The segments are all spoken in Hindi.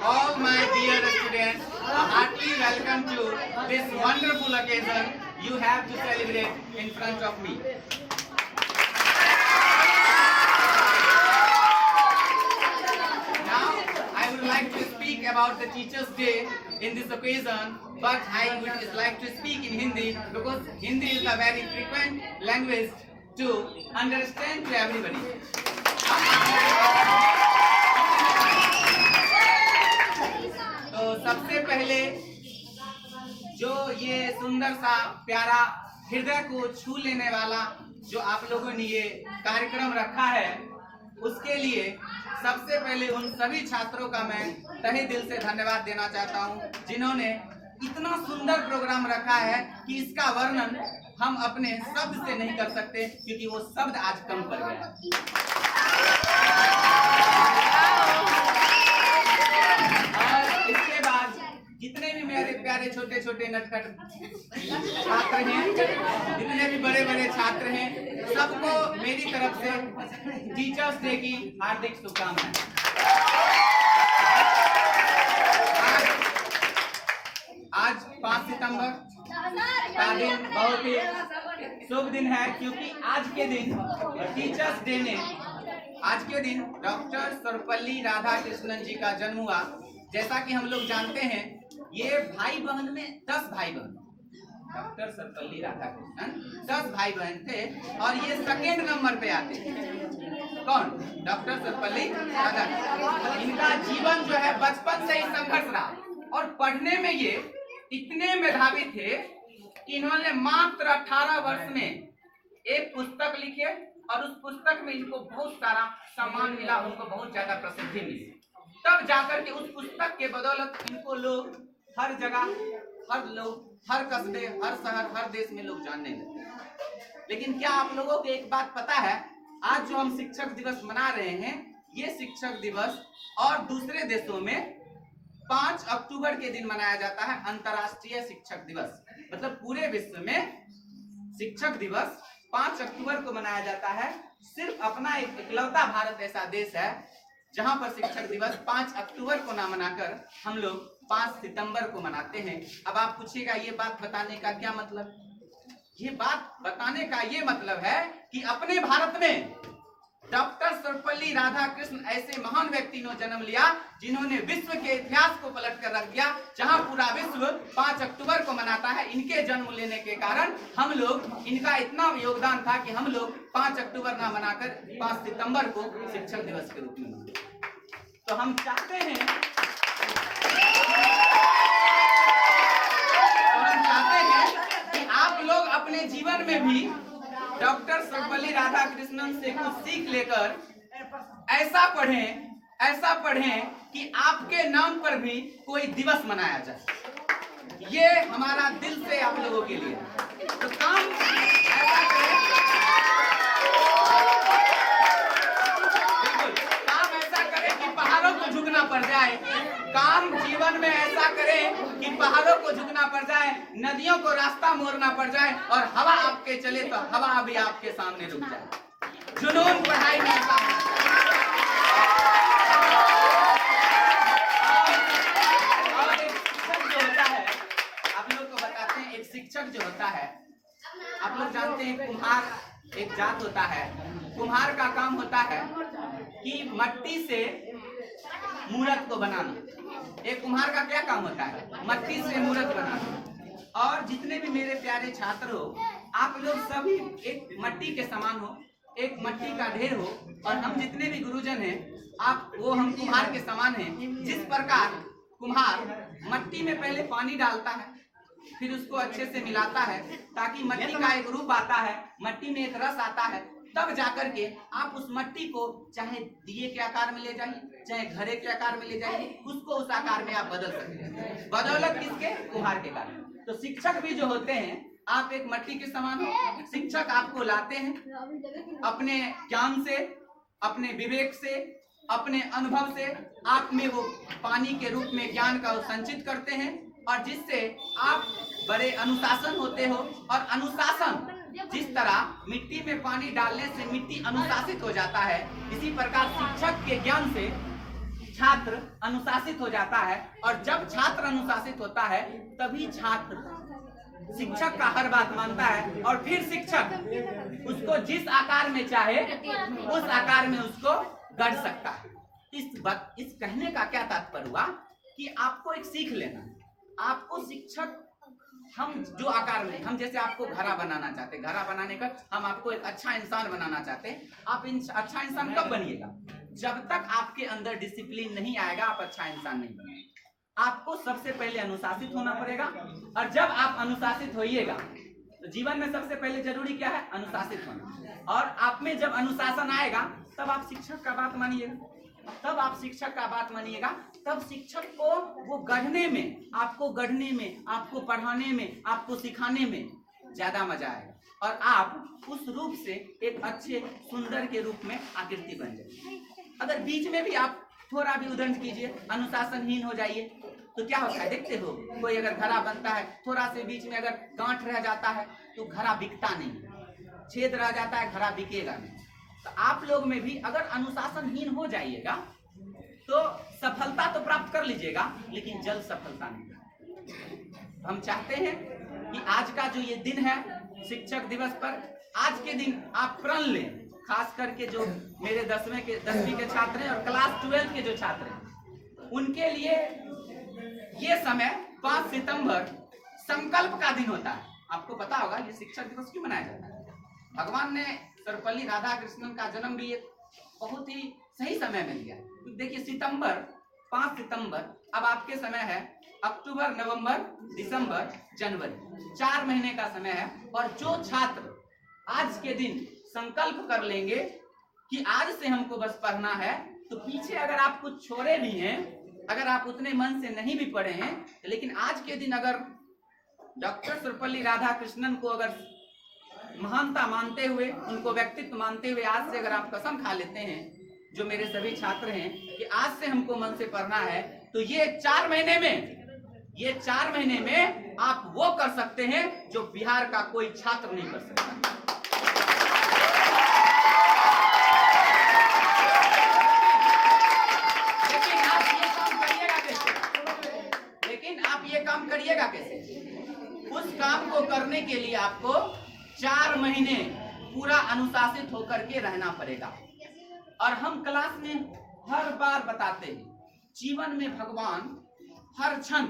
all my dear students, heartily welcome to this wonderful occasion you have to celebrate in front of me. Now, I would like to speak about the Teachers' Day in this occasion, but I would like to speak in Hindi because Hindi is a very frequent language to understand to everybody. तो सबसे पहले जो ये सुंदर सा प्यारा हृदय को छू लेने वाला जो आप लोगों ने ये कार्यक्रम रखा है, उसके लिए सबसे पहले उन सभी छात्रों का मैं तहे दिल से धन्यवाद देना चाहता हूं, जिन्होंने इतना सुंदर प्रोग्राम रखा है कि इसका वर्णन हम अपने शब्द से नहीं कर सकते, क्योंकि वो शब्द आज कम पड़ गया। और इसके बाद जितने भी मेरे प्यारे छोटे छोटे नटखट छात्र हैं, जितने भी बड़े बड़े छात्र हैं, सबको मेरी तरफ से टीचर्स डे की हार्दिक शुभकामनाएं। आज 5 सितंबर का दिन बहुत ही शुभ दिन है, क्योंकि आज के दिन टीचर्स डे में आज के दिन डॉक्टर सर्वपल्ली राधाकृष्णन जी का जन्म हुआ। जैसा कि हम लोग जानते हैं, ये भाई बहन में 10 भाई बहन, डॉक्टर सर्वपल्ली राधाकृष्णन 10 भाई बहन थे, और ये सेकेंड नंबर पे आते हैं। कौन? डॉक्टर सर्वपल्ली राधाकृष्णन। इनका जीवन जो है बचपन से ही संघर्ष रहा, और पढ़ने में ये इतने मेधावी थे कि इन्होंने मात्र 18 वर्ष में एक पुस्तक लिखे, और उस पुस्तक में इनको बहुत सारा सम्मान मिला, उनको बहुत ज्यादा प्रसिद्धि मिली। तब जाकर के उस पुस्तक के बदौलत इनको लोग हर जगह, हर कस्बे, हर शहर, हर देश में लोग जानने लगे। लेकिन क्या आप लोगों को एक बात पता है, आज जो हम शिक्षक दिवस मना रहे हैं, ये शिक्षक दिवस और दूसरे देशों में 5 अक्टूबर के दिन मनाया जाता है, अंतर्राष्ट्रीय शिक्षक दिवस। मतलब पूरे विश्व में शिक्षक दिवस 5 अक्टूबर को मनाया जाता है। सिर्फ अपना एक इकलौता भारत ऐसा देश है जहां पर शिक्षक दिवस 5 अक्टूबर को ना मनाकर हम लोग 5 सितंबर को मनाते हैं। अब आप पूछिएगा, ये बात बताने का क्या मतलब? ये बात बताने का ये मतलब है कि अपने भारत में डॉक्टर सर्वपल्ली राधाकृष्ण ऐसे महान व्यक्ति ने जन्म लिया, जिन्होंने विश्व के इतिहास को पलट कर रख दिया। जहां पूरा विश्व 5 अक्टूबर को मनाता है, इनके जन्म लेने के कारण हम लोग, इनका इतना योगदान था कि हम लोग 5 अक्टूबर ना मनाकर 5 सितंबर को शिक्षक दिवस के रूप में मनाते। तो हम चाहते हैं कि आप लोग अपने जीवन में भी डॉक्टर सर्वपल्ली राधाकृष्णन से कुछ सीख लेकर ऐसा पढ़ें कि आपके नाम पर भी कोई दिवस मनाया जाए। ये हमारा दिल से आप लोगों के लिए। तो काम ऐसा करें, बिल्कुल काम ऐसा करें कि पहाड़ों को झुकना पड़ जाए। काम जीवन में ऐसा करें कि पहाड़ों को झुकना पड़ जाए, नदियों को रास्ता मोड़ना पड़ जाए, और हवा आपके चले तो हवा भी आपके सामने रुक जाए। जुनून पढ़ाई में ऐसा और एक शिक्षक जो होता है, आप लोग को बताते हैं, एक शिक्षक जो होता है, आप लोग जानते हैं, कुम्हार एक जात होता है। कुम्हार का काम होता है कि मट्टी से मूर्त को बनाना। एक कुम्हार का क्या काम होता है? मट्टी से मूर्त बनाना। और जितने भी मेरे प्यारे छात्र हो, आप लोग सभी एक मट्टी के समान हो, एक मट्टी का ढेर हो, और हम जितने भी गुरुजन हैं, हम कुम्हार के समान हैं। जिस प्रकार कुम्हार मट्टी में पहले पानी डालता है, फिर उसको अच्छे से मिलाता है, ताकि मट्टी का एक रूप आता है, मट्टी में एक रस आता है, तब जाकर के आप उस मट्टी को चाहे दिए के आकार में ले जाइए, चाहे घड़े के आकार में ले जाइए, उसको उस आकार में आप बदल सकते हैं। बदौलत किसके? कुम्हार के कारण। तो शिक्षक भी जो होते हैं, आप एक मट्टी के समान हो। शिक्षक आपको लाते हैं अपने ज्ञान से, अपने विवेक से, अपने अनुभव से, आप में वो पानी के रूप में ज्ञान का संचित करते हैं, और जिससे आप बड़े अनुशासन होते हो। और अनुशासन जिस तरह मिट्टी में पानी डालने से मिट्टी अनुशासित हो जाता है, इसी प्रकार शिक्षक के ज्ञान से छात्र अनुशासित हो जाता है, और जब छात्र अनुशासित होता है तभी छात्र शिक्षक का हर बात मानता है, और फिर शिक्षक उसको जिस आकार में चाहे उस आकार में उसको गढ़ सकता है। इस कहने का क्या तात्पर्य हुआ कि आपको एक सीख लेना, आपको शिक्षक हम जो आकार में, हम जैसे आपको घड़ा बनाना चाहते हैं, घड़ा बनाने का हम आपको एक अच्छा इंसान बनाना चाहते हैं। आप अच्छा इंसान कब बनिएगा? जब तक आपके अंदर डिसिप्लिन नहीं आएगा आप अच्छा इंसान नहीं बनेंगे। आपको सबसे पहले अनुशासित होना पड़ेगा, और जब आप अनुशासित होइएगा तो जीवन में सबसे पहले जरूरी क्या है? अनुशासित होना। और आप में जब अनुशासन आएगा तब आप शिक्षक का बात मानिएगा, तब आप शिक्षक का बात मानिएगा, तब शिक्षक को वो गढ़ने में, आपको गढ़ने में, आपको पढ़ाने में, आपको सिखाने में ज्यादा मजा आएगा, और आप उस रूप से एक अच्छे सुंदर के रूप में आकृति बन जाए। अगर बीच में भी आप थोड़ा भी उदंड कीजिए, अनुशासनहीन हो जाइए, तो क्या होता है? देखते हो कोई अगर घड़ा बनता है, थोड़ा से बीच में अगर गांठ रह जाता है तो घड़ा बिकता नहीं, छेद रह जाता है, घड़ा बिकेगा नहीं। तो आप लोग में भी अगर अनुशासनहीन हो जाइएगा तो सफलता तो प्राप्त कर लीजिएगा, लेकिन जल्द सफलता नहीं। हम चाहते हैं कि आज का जो ये दिन है शिक्षक दिवस पर, आज के दिन आप प्रण लें, खास करके जो मेरे 10वीं के छात्र हैं और क्लास 12 के जो छात्र हैं, उनके लिए ये समय 5 सितंबर संकल्प का दिन होता है। आपको पता होगा ये शिक्षक दिवस क्यों मनाया जाता है? भगवान ने सर्वपल्ली राधाकृष्णन का जन्म भी एक बहुत ही सही समय में लिया। देखिए सितंबर, 5 सितंबर, अब आपके समय है अक्टूबर, नवंबर, दिसंबर, जनवरी, 4 महीने का समय है। और जो छात्र आज के दिन संकल्प कर लेंगे कि आज से हमको बस पढ़ना है, तो पीछे अगर आप कुछ छोड़े भी हैं, अगर आप उतने मन से नहीं भी पढ़े हैं, लेकिन आज के दिन अगर डॉक्टर सर्वपल्ली राधाकृष्णन को अगर महानता मानते हुए, उनको व्यक्तित्व मानते हुए आज से अगर आप कसम खा लेते हैं, जो मेरे सभी छात्र हैं, कि आज से हमको मन से पढ़ना है, तो ये 4 महीने में आप वो कर सकते हैं जो बिहार का कोई छात्र नहीं कर सकता। लेकिन आप ये काम करिएगा कैसे? उस काम को करने के लिए आपको 4 महीने पूरा अनुशासित होकर के रहना पड़ेगा। और हम क्लास में हर बार बताते हैं, जीवन में भगवान हर क्षण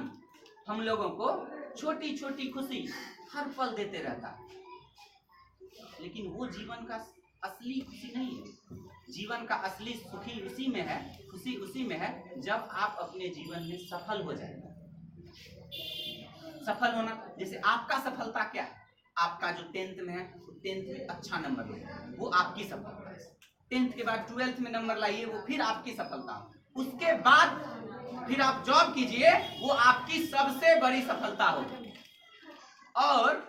हम लोगों को छोटी छोटी खुशी हर पल देते रहता है, लेकिन वो जीवन का असली खुशी नहीं है। जीवन का असली सुखी उसी में है, खुशी उसी में है जब आप अपने जीवन में सफल हो जाएगा। सफल होना, जैसे आपका सफलता क्या है? आपका जो 10th में है, 10th में अच्छा नंबर लाइए, वो आपकी सफलता है। 10th के बाद 12th में नंबर लाइए, वो फिर आपकी सफलता। उसके बाद फिर आप जॉब कीजिए, वो आपकी सबसे बड़ी सफलता होगी। और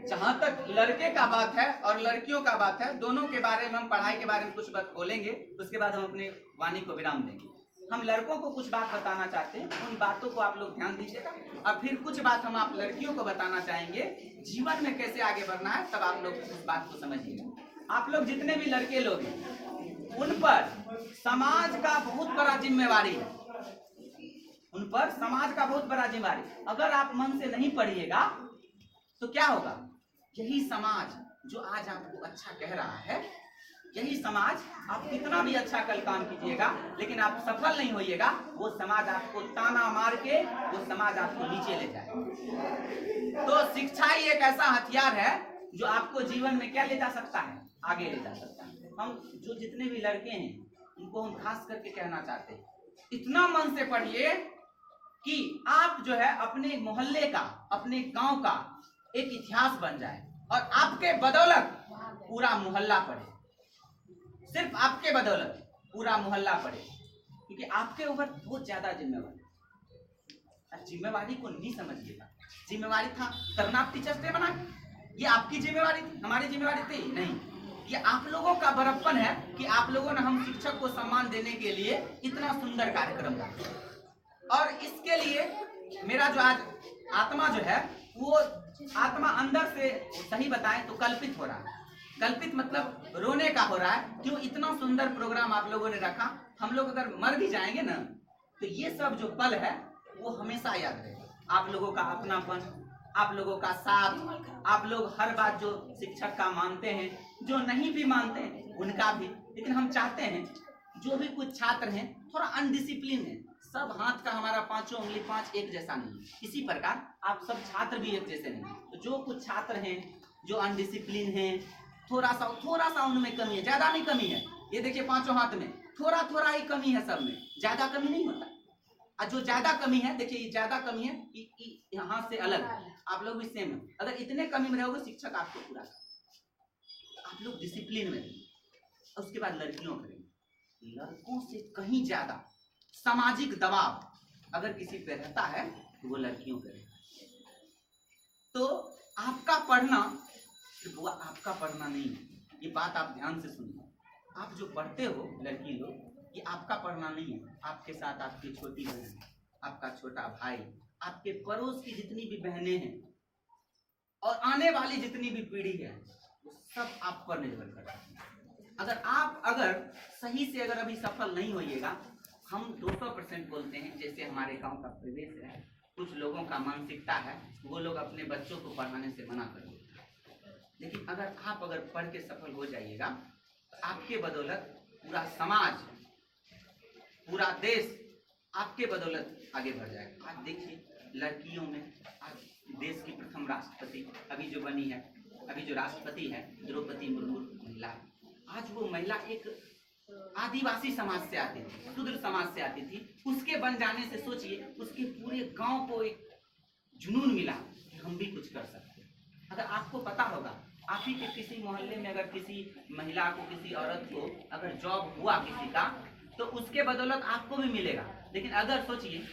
जहां तक लड़के का बात है और लड़कियों का बात है, दोनों के बारे में हम पढ़ाई के बारे में कुछ बात बोलेंगे, उसके बाद हम अपने वाणी को विराम देंगे। हम लड़कों को कुछ बात बताना चाहते हैं, उन बातों को आप लोग ध्यान दीजिएगा, और फिर कुछ बात हम आप लड़कियों को बताना चाहेंगे, जीवन में कैसे आगे बढ़ना है, तब आप लोग उस बात को समझिएगा। आप लोग जितने भी लड़के लोग हैं, उन पर समाज का बहुत बड़ा जिम्मेवारी है, उन पर समाज का बहुत बड़ा जिम्मेवारी। अगर आप मन से नहीं पढ़िएगा तो क्या होगा? यही समाज जो आज आपको अच्छा कह रहा है, यही समाज, आप कितना भी अच्छा कल काम कीजिएगा, लेकिन आप सफल नहीं होइएगा, वो समाज आपको ताना मार के वो समाज आपको नीचे ले जाए। तो शिक्षा ही एक ऐसा हथियार है जो आपको जीवन में क्या ले जा सकता है? आगे ले जा सकता है। हम जो जितने भी लड़के हैं, उनको हम खास करके कहना चाहते हैं, इतना मन से पढ़िए कि आप जो है अपने मोहल्ले का, अपने गांव का एक इतिहास बन जाए, और आपके बदौलत पूरा मोहल्ला पढ़े, सिर्फ आपके बदौलत पूरा मोहल्ला पढ़े, क्योंकि आपके ऊपर बहुत ज्यादा जिम्मेवारी। जिम्मेवारी को नहीं समझिएगा, जिम्मेवारी था करना आप टीचर्स डे बना, ये आपकी जिम्मेवारी थी, हमारी जिम्मेवारी थी नहीं। ये आप लोगों का बड़प्पन है कि आप लोगों ने हम शिक्षक को सम्मान देने के लिए इतना सुंदर कार्यक्रम रखा। और इसके लिए मेरा जो आज आत्मा जो है, वो आत्मा अंदर से सही बताएं तो कल्पित हो रहा है। कल्पित मतलब रोने का हो रहा है। क्यों? इतना सुंदर प्रोग्राम आप लोगों ने रखा। हम लोग अगर मर भी जाएंगे ना तो ये सब जो पल है वो हमेशा याद रहेगा। आप लोगों का अपनापन, आप लोगों का साथ, आप लोग हर बात जो शिक्षक का मानते हैं, जो नहीं भी मानते हैं उनका भी। लेकिन हम चाहते हैं जो भी कुछ छात्र हैं थोड़ा अनडिसिप्लिन है, सब हाथ का हमारा पांचों उंगली पांच एक जैसा नहीं है, इसी प्रकार आप सब छात्र भी एक जैसे नहीं। तो जो कुछ छात्र हैं जो अनडिसिप्लिन हैं, थोड़ा सा उनमें कमी है, ज्यादा नहीं कमी है। ये देखिए पांचों हाथ में थोड़ा थोड़ा ही कमी है, सब में ज्यादा कमी नहीं होता। और जो ज्यादा कमी है, देखिए ये ज्यादा कमी है यहाँ से अलग, आप लोग भी सेम है। अगर इतने कमी में रहोगे शिक्षक आपको पूरा, आप लोग डिसिप्लिन में रहिए। उसके बाद लड़कियों करेंगे, लड़कों से कहीं ज्यादा सामाजिक दबाव अगर किसी पे रहता है तो वो लड़कियों पे। तो आपका पढ़ना सिर्फ वो आपका पढ़ना नहीं है, ये बात आप ध्यान से सुनिए। आप जो पढ़ते हो लड़की लोग, ये आपका पढ़ना नहीं है, आपके साथ आपकी छोटी बहन, आपका छोटा भाई, आपके पड़ोस की जितनी भी बहनें हैं और आने वाली जितनी भी पीढ़ी है वो सब आप पर निर्भर करता है। अगर सही से अगर अभी सफल नहीं होइएगा, हम 200% बोलते हैं, जैसे हमारे गांव का परिवेश है, कुछ लोगों का मानसिकता है वो लोग अपने बच्चों को पढ़ाने से मना कर देते हैं। लेकिन अगर पढ़ के सफल हो जाइएगा, आपके बदौलत पूरा समाज, पूरा देश आपके बदौलत आगे बढ़ जाएगा। आज देखिए लड़कियों में, आज देश की प्रथम राष्ट्रपति अभी जो बनी है, अभी जो राष्ट्रपति है द्रौपदी मुर्मू महिला, आज वो महिला एक आदिवासी समाज से आती थी, शूद्र समाज से आती थी, उसके बन जाने से सोचिए उसके पूरे गांव को एक जुनून मिला कि हम भी कुछ कर सकते हैं। अगर आपको पता होगा, आप ही के किसी मोहल्ले में अगर किसी महिला को, किसी औरत को अगर जॉब हुआ किसी का, तो उसके बदौलत आपको भी मिलेगा। लेकिन अगर सोचिए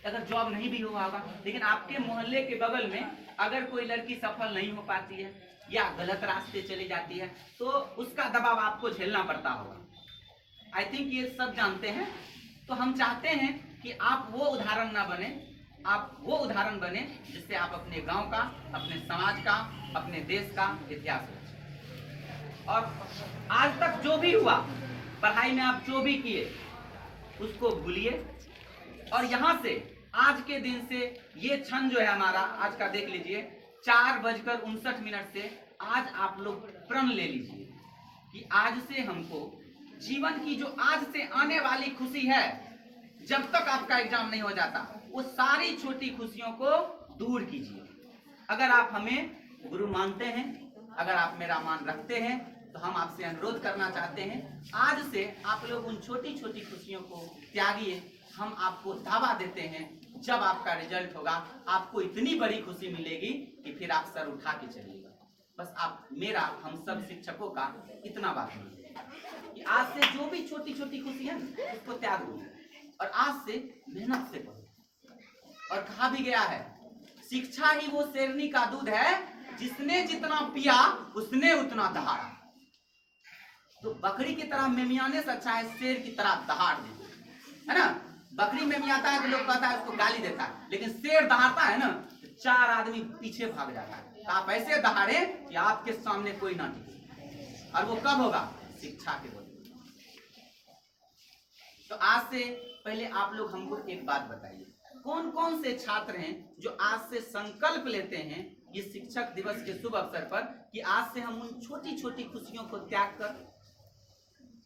अगर जॉब नहीं भी हुआ होगा, लेकिन आपके मोहल्ले के बगल में अगर कोई लड़की सफल नहीं हो पाती है या गलत रास्ते चली जाती है, तो उसका दबाव आपको झेलना पड़ता होगा। आई थिंक ये सब जानते हैं। तो हम चाहते हैं कि आप वो उदाहरण ना बने, आप वो उदाहरण बने जिससे आप अपने गांव का, अपने समाज का, अपने देश का इतिहास रचें। और आज तक जो भी हुआ, पढ़ाई में आप जो भी किए उसको भूलिए, और यहाँ से आज के दिन से ये क्षण जो है हमारा आज का, देख लीजिए 4:59 से आज आप लोग प्रण ले लीजिए कि आज से हमको जीवन की जो आज से आने वाली खुशी है, जब तक आपका एग्जाम नहीं हो जाता, वो सारी छोटी खुशियों को दूर कीजिए। अगर आप हमें गुरु मानते हैं, अगर आप मेरा मान रखते हैं, तो हम आपसे अनुरोध करना चाहते हैं, आज से आप लोग उन छोटी छोटी खुशियों को त्यागिए। हम आपको दावा देते हैं, जब आपका रिजल्ट होगा आपको इतनी बड़ी खुशी मिलेगी कि फिर आप सर उठा के चलिएगा। बस आप मेरा, हम सब शिक्षकों का इतना बात है कि आज से जो भी छोटी छोटी खुशी है उसको त्याग दो, और आज से मेहनत से पढ़ो। और कहा भी गया है, शिक्षा ही वो शेरनी का दूध है, जिसने जितना पिया उसने उतना दहाड़ा। तो बकरी की तरह मेमियाने से अच्छा है शेर की तरह दहाड़ दे, है ना। बकरी मेमियाता है तो लोग कहता है उसको गाली देता है, लेकिन शेर दहाड़ता है ना तो 4 आदमी पीछे भाग जाता है। तो आप ऐसे दहाड़े कि आपके सामने कोई ना टिके, और वो कब होगा? शिक्षा के बल। तो आज से पहले आप लोग हमको एक बात बताइए, कौन कौन से छात्र हैं जो आज से संकल्प लेते हैं ये शिक्षक दिवस के शुभ अवसर पर कि आज से हम उन छोटी छोटी खुशियों को त्याग कर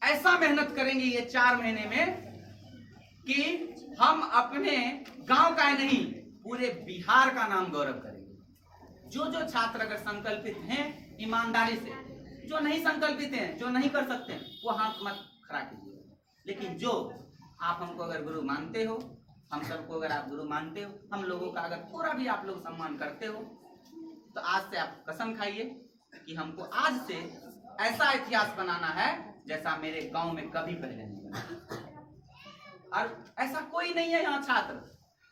ऐसा मेहनत करेंगे ये 4 महीने में कि हम अपने गांव का नहीं पूरे बिहार का नाम गौरव करेंगे। जो जो छात्र अगर संकल्पित हैं ईमानदारी से, जो नहीं संकल्पित हैं, जो नहीं कर सकते हैं, वो हाथ मत खड़ा कीजिए। लेकिन जो आप हमको अगर गुरु मानते हो, हम सबको अगर आप गुरु मानते हो, हम लोगों का अगर थोड़ा भी आप लोग सम्मान करते हो, तो आज से आप कसम खाइए कि हमको आज से ऐसा इतिहास बनाना है जैसा मेरे गांव में कभी पहले नहीं बना। और ऐसा कोई नहीं है यहाँ छात्र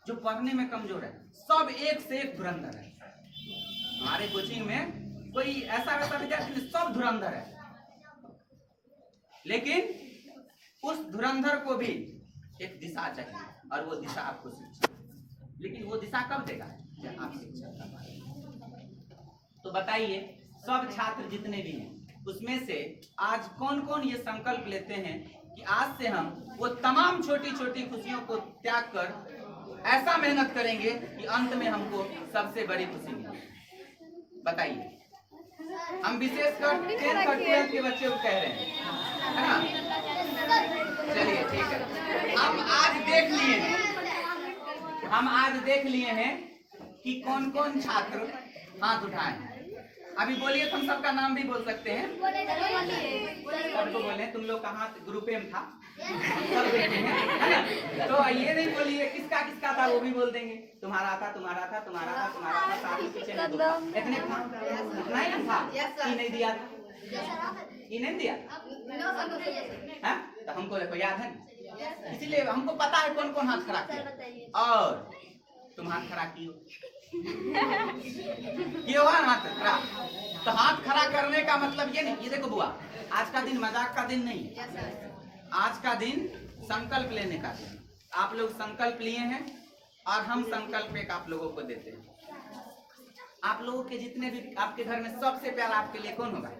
जो पढ़ने में कमजोर है, सब एक से एक धुरंधर है। हमारे कोचिंग में कोई ऐसा वैसा विद्यार्थी नहीं, सब धुरंधर है। लेकिन उस धुरंधर को भी एक दिशा चाहिए, और वो दिशा आपको शिक्षा। लेकिन वो दिशा कब देगा? जब आप शिक्षा का पाएंगे। तो बताइए, सब छात्र जितने भी हैं उसमें से आज कौन कौन ये संकल्प लेते हैं कि आज से हम वो तमाम छोटी छोटी खुशियों को त्याग कर ऐसा मेहनत करेंगे कि अंत में हमको सबसे बड़ी खुशी मिले। बताइए, हम विशेषकर 10th और 12th के बच्चे को कह रहे हैं, है ना? चलिए ठीक है, हम आज देख लिए हैं कि कौन कौन छात्र हाथ उठाए हैं। अभी बोलिए, तुम सबका नाम भी बोल सकते हैं। सबको बोले, तुम लोग का हाथ ग्रुप में था, सब देखे हैं, है ना? तो ये नहीं बोलिए किसका किसका था, वो भी बोल देंगे। तुम्हारा था, तुम्हारा था, तुम्हारा था, तुम्हारा था, साथ में पीछे में दो। इतने था, इतना ही था। ये नहीं दिया था, ये नहीं दिया, है? तो हमको देखो याद है, इसीलिए हमको पता है कौन कौन हाथ खड़ा किया। और तुम हाथ खड़ा कियो, ये हुआ हाथ खड़ा। तो हाथ खड़ा करने का मतलब ये नहीं, ये देखो बुआ, आज का दिन मजाक का दिन नहीं है, आज का दिन संकल्प लेने का दिन। आप लोग संकल्प लिए हैं और हम संकल्प एक आप लोगों को देते हैं। आप लोगों के जितने भी आपके घर में सबसे प्यारा आपके लिए कौन होगा?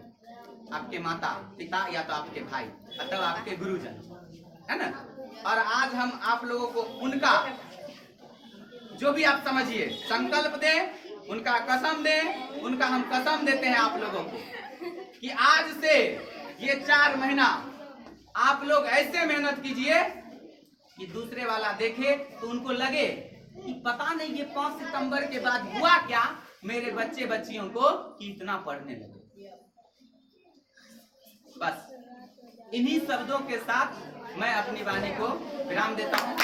आपके माता पिता या तो आपके भाई अथवा आपके गुरुजन, है ना? और आज हम आप लोगों को उनका जो भी आप समझिए संकल्प दें, उनका कसम दें, उनका हम कसम देते हैं आप लोगों को कि आज से ये 4 महीना आप लोग ऐसे मेहनत कीजिए कि दूसरे वाला देखे तो उनको लगे कि पता नहीं ये 5 सितंबर के बाद हुआ क्या मेरे बच्चे बच्चियों को कि इतना पढ़ने लगे। बस इन्हीं शब्दों के साथ मैं अपनी वाणी को विराम देता हूँ।